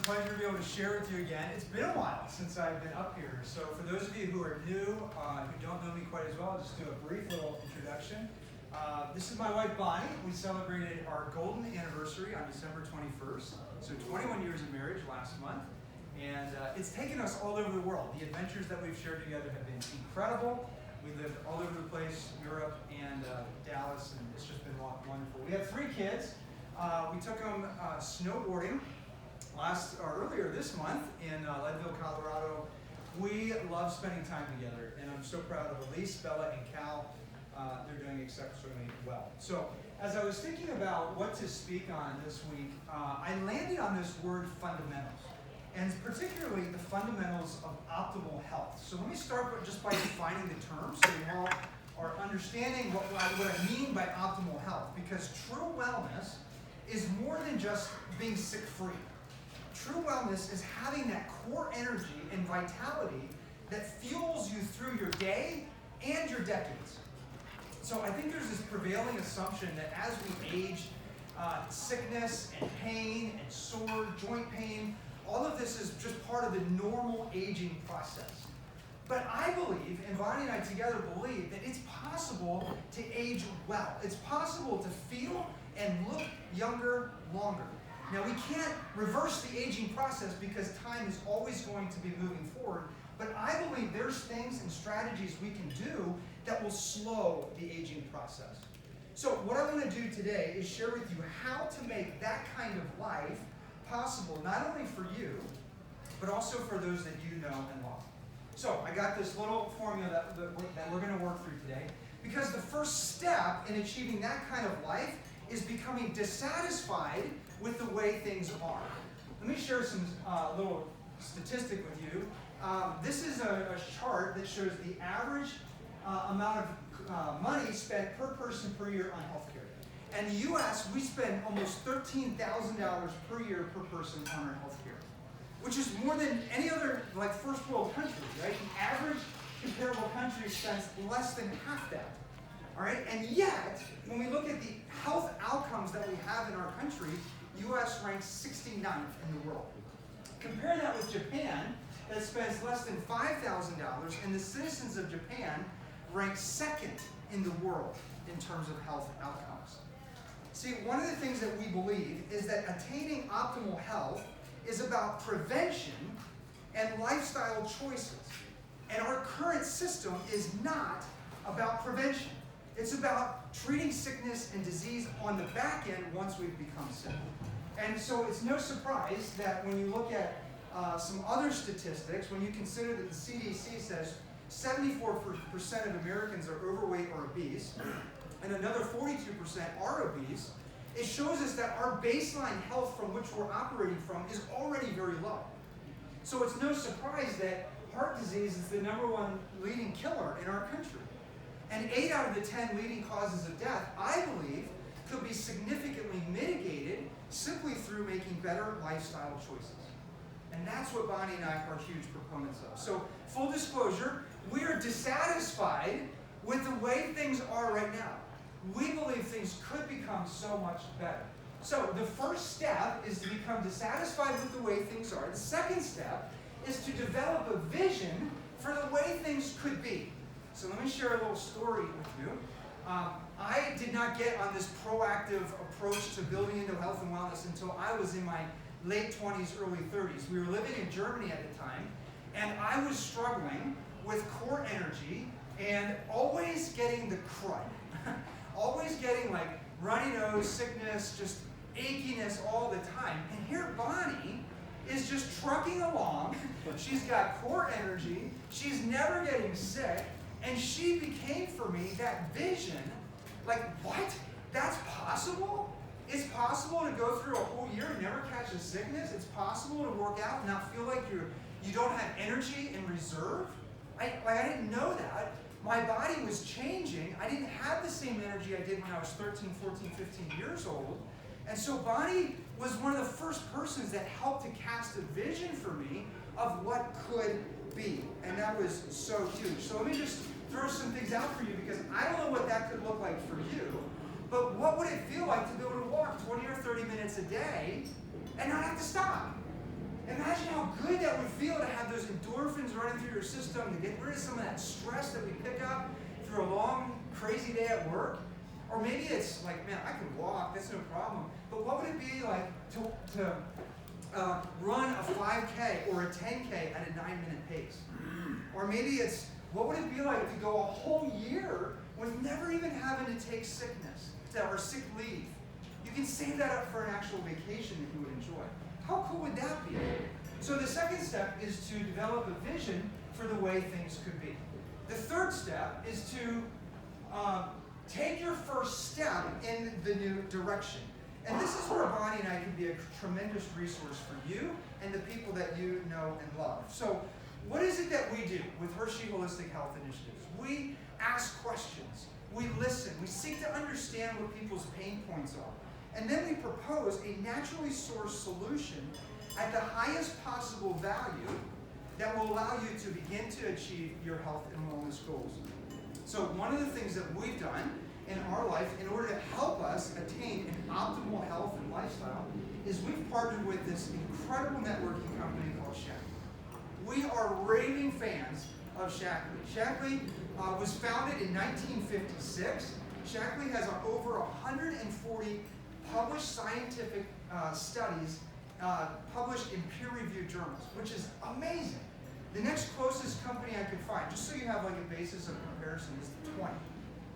pleasure to be able to share with you again. It's been a while since I've been up here, so for those of you who are new, who don't know me quite as well, I'll just do a brief little introduction. This is my wife Bonnie. We celebrated our golden anniversary on December 21st, so 21 years of marriage last month, and it's taken us all over the world. The adventures that we've shared together have been incredible. We lived all over the place, Europe and Dallas, and it's just been wonderful. We have 3 kids. We took them snowboarding earlier this month in Leadville, Colorado. We love spending time together, and I'm so proud of Elise, Bella, and Cal. They're doing exceptionally well. So, as I was thinking about what to speak on this week, I landed on this word fundamentals, and particularly the fundamentals of optimal health. So let me start just by defining the term so you all are understanding what I mean by optimal health, because true wellness is more than just being sick-free. True wellness is having that core energy and vitality that fuels you through your day and your decades. So I think there's this prevailing assumption that as we age, sickness and pain and sore joint pain, all of this is just part of the normal aging process. But I believe, and Bonnie and I together believe, that it's possible to age well. It's possible to feel and look younger longer. Now, we can't reverse the aging process because time is always going to be moving forward, but I believe there's things and strategies we can do that will slow the aging process. So what I want to do today is share with you how to make that kind of life possible, not only for you, but also for those that you know and love. So I got this little formula that we're going to work through today, because the first step in achieving that kind of life is becoming dissatisfied with the way things are. Let me share some little statistic with you. This is a chart that shows the average amount of money spent per person per year on healthcare. In the U.S., we spend almost $13,000 per year per person on our healthcare, which is more than any other first world country, right? The average comparable country spends less than half that. All right, and yet, when we look at the health outcomes that we have in our country, U.S. ranks 69th in the world. Compare that with Japan, that spends less than $5,000, and the citizens of Japan rank 2nd in the world in terms of health outcomes. See, one of the things that we believe is that attaining optimal health is about prevention and lifestyle choices. And our current system is not about prevention. It's about treating sickness and disease on the back end once we've become sick. And so it's no surprise that when you look at some other statistics, when you consider that the CDC says 74% of Americans are overweight or obese, and another 42% are obese, it shows us that our baseline health from which we're operating from is already very low. So it's no surprise that heart disease is the #1 leading killer in our country. And 8 out of the 10 leading causes of death, I believe, could be significantly mitigated simply through making better lifestyle choices. And that's what Bonnie and I are huge proponents of. So, full disclosure, we are dissatisfied with the way things are right now. We believe things could become so much better. So, the first step is to become dissatisfied with the way things are. The second step is to develop a vision for the way things could be. So let me share a little story with you. I did not get on this proactive approach to building into health and wellness until I was in my late 20s, early 30s. We were living in Germany at the time, and I was struggling with core energy and always getting the crud. Always getting runny nose, sickness, just achiness all the time. And here Bonnie is just trucking along. She's got core energy. She's never getting sick. And she became for me that vision, what? That's possible? It's possible to go through a whole year and never catch a sickness? It's possible to work out and not feel like you don't have energy in reserve? I didn't know that. My body was changing. I didn't have the same energy I did when I was 13, 14, 15 years old. And so Bonnie was one of the first persons that helped to cast a vision for me of what could be. And that was so huge. So let me just throw some things out for you, because I don't know what that could look like for you, but what would it feel like to be able to walk 20 or 30 minutes a day and not have to stop? Imagine how good that would feel to have those endorphins running through your system, to get rid of some of that stress that we pick up through a long, crazy day at work. Or maybe it's like, man, I can walk, that's no problem. But what would it be like to run a 5K or a 10K at a 9-minute pace? Or maybe it's, what would it be like to go a whole year with never even having to take sickness or sick leave? You can save that up for an actual vacation that you would enjoy. How cool would that be? So the second step is to develop a vision for the way things could be. The third step is to take your first step in the new direction. And this is where Bonnie and I can be a tremendous resource for you and the people that you know and love. So what is it that we do with Hershey Holistic Health Initiatives? We ask questions. We listen. We seek to understand what people's pain points are. And then we propose a naturally sourced solution at the highest possible value that will allow you to begin to achieve your health and wellness goals. So one of the things that we've done in our life in order to help us attain an optimal health and lifestyle is we've partnered with this incredible networking company called Shaklee. We are raving fans of Shaklee. Shaklee was founded in 1956. Shaklee has over 140 published scientific studies published in peer-reviewed journals, which is amazing. The next closest company I could find, just so you have like a basis of comparison, is 20.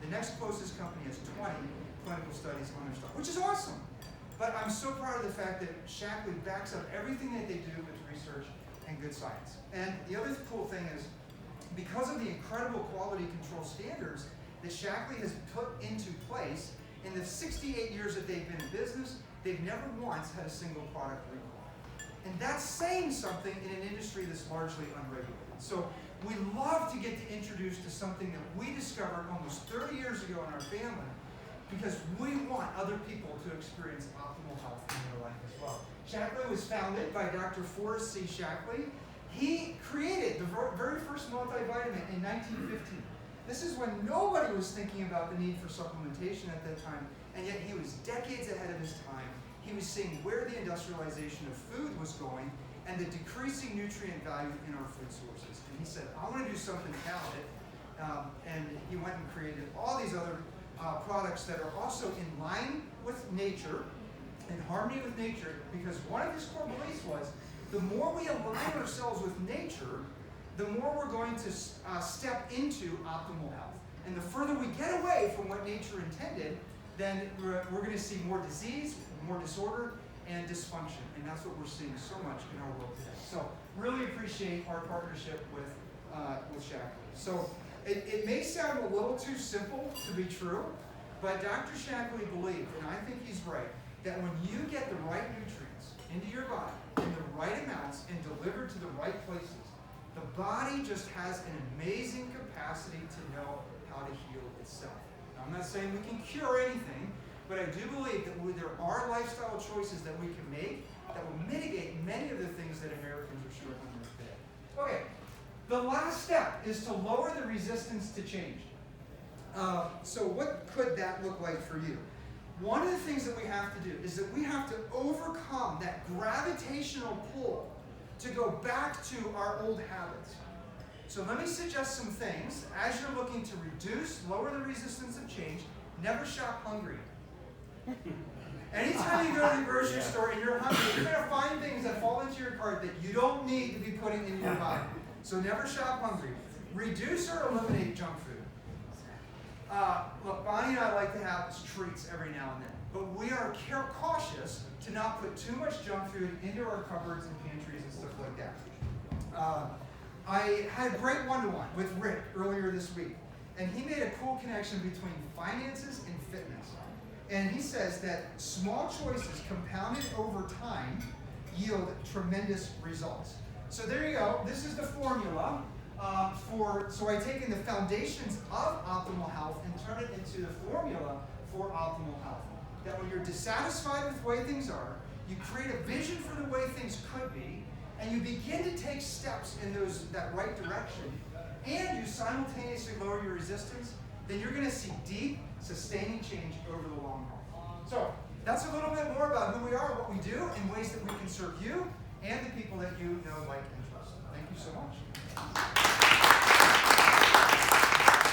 The next closest company has 20 clinical studies on their stuff, which is awesome. But I'm so proud of the fact that Shaklee backs up everything that they do with research and good science. And the other cool thing is, because of the incredible quality control standards that Shaklee has put into place, in the 68 years that they've been in business, they've never once had a single product recall. And that's saying something in an industry that's largely unregulated. So we love to get to introduce to something that we discovered almost 30 years ago in our family, because we want other people to experience optimal health in their life as well. Shaklee was founded by Dr. Forrest C. Shaklee. He created the very first multivitamin in 1915. This is when nobody was thinking about the need for supplementation at that time, and yet he was decades ahead of his time. He was seeing where the industrialization of food was going and the decreasing nutrient value in our food sources. And he said, I want to do something about it. And he went and created all these other products that are also in line with nature, in harmony with nature, because one of his core beliefs was, the more we align ourselves with nature, the more we're going to step into optimal health. And the further we get away from what nature intended, then we're going to see more disease, more disorder, and dysfunction. And that's what we're seeing so much in our world today. So really appreciate our partnership with Shaklee. So it may sound a little too simple to be true, but Dr. Shaklee believed, and I think he's right, that when you get the right nutrients into your body in the right amounts and delivered to the right places, the body just has an amazing capacity to know how to heal itself. Now, I'm not saying we can cure anything, but I do believe that there are lifestyle choices that we can make that will mitigate many of the things that Americans are struggling with today. Okay, the last step is to lower the resistance to change. So what could that look like for you? One of the things that we have to do is that we have to overcome that gravitational pull to go back to our old habits. So let me suggest some things. As you're looking to lower the resistance of change, never shop hungry. Anytime you go to the grocery store and you're hungry, you're going to find things that fall into your cart that you don't need to be putting in your body. So never shop hungry. Reduce or eliminate junk food. Look, Bonnie and I like to have treats every now and then, but we are cautious to not put too much junk food into our cupboards and pantries and stuff like that. I had a great one-to-one with Rick earlier this week, and he made a cool connection between finances and fitness. And he says that small choices compounded over time yield tremendous results. So there you go. This is the formula so I take in the foundations of optimal health and turn it into the formula for optimal health. That when you're dissatisfied with the way things are, you create a vision for the way things could be, and you begin to take steps in that right direction, and you simultaneously lower your resistance, then you're going to see deep, sustaining change over the long haul. So that's a little bit more about who we are, what we do, and ways that we can serve you and the people that you know, like, and trust. Thank you so much.